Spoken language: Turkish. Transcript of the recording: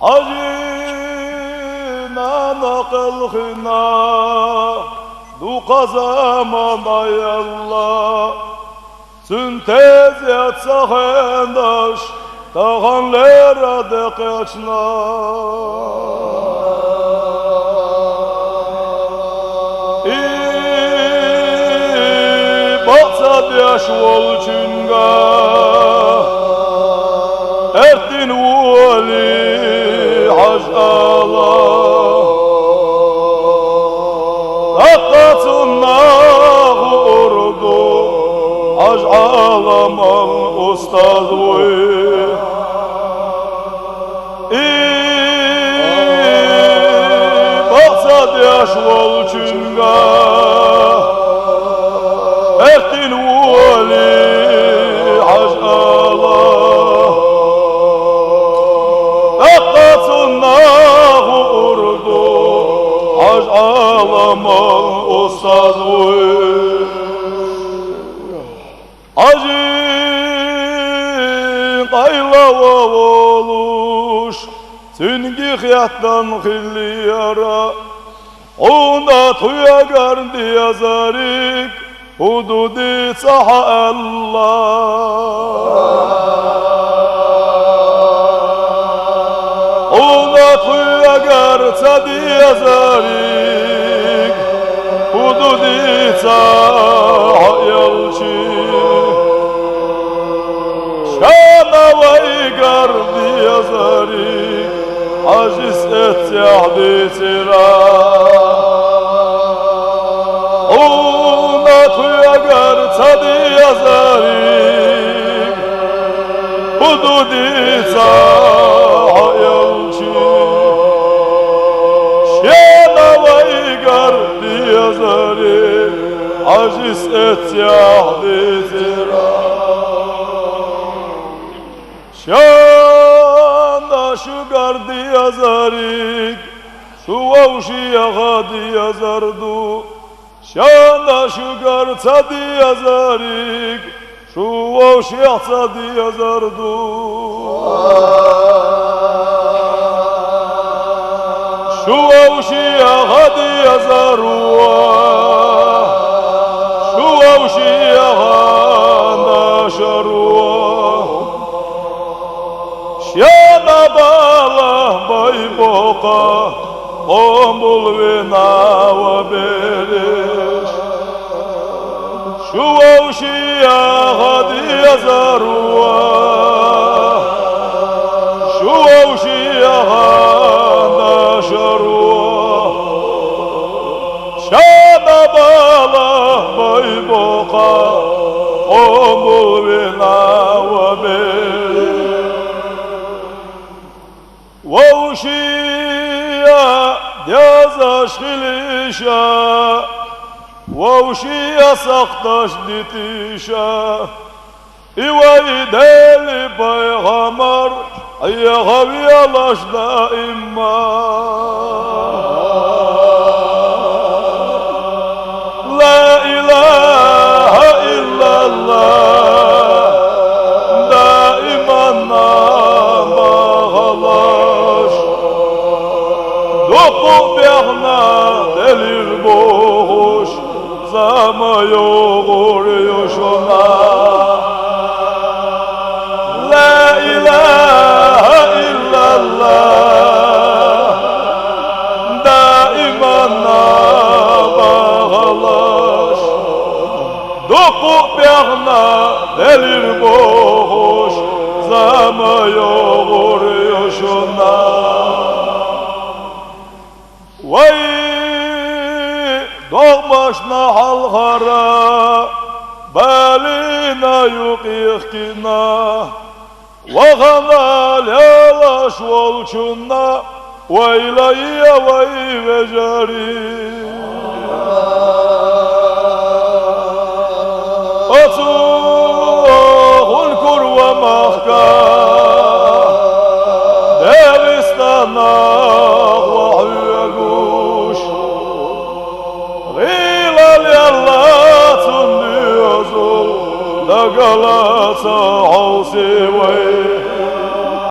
Acina naqılxina duqa zaman ay Allah Süntez yatsa hendaş Tağanlara de kaçna Batsad yaş volçunga Ertin vali hac Allah Hakkatınnahu urdu Hac alamal ustaz vay Batsad yaş volçunga Ertin vali hac Allah Hakkatınnahu urdu Hac alamal ustaz vay Acı qaylava oluş Tüngi xiyattan xilli yara Onda tuyagardi yazarik Hududi saha Allah Onda tuyagarsa yazarik Hududi saha yalçı Şanavay gardi yazarik Aciz et yahdi tira Ona tuyagar tadı yazarik Hududi sahayalçı Şenavay gardi yazarik Aciz et yahdi tira Şanda şu gardi yazarik Şu avşi yağadi yazardu Şanda şu gardi yazarik Şu avşi yağadi yazardu Şu avşi yağadi yazardu Şu avşi yağanda şarva Şena bala bay boka Ombul vina ve beriş Şu avşiya hadi yazarwa Şu avşiya hana şarwa Şena bala bay boka Ombul vina ve beriş Vavşiya yaz aşkilişa Vavşiya saktaş ditişa İvay deli peygamber Ayyahav yalaş daima La ilahe illallah Daiman namağalaş Doku behna delir boş Zama yoğur yoşuna La ilahe illallah Daiman namağalaş Doku behna delir boş Zama yoğur yoşuna Vay doğmaşna halhara Balina yok ihkina Vağanal yalaş volçunna Vaylayya vay vecari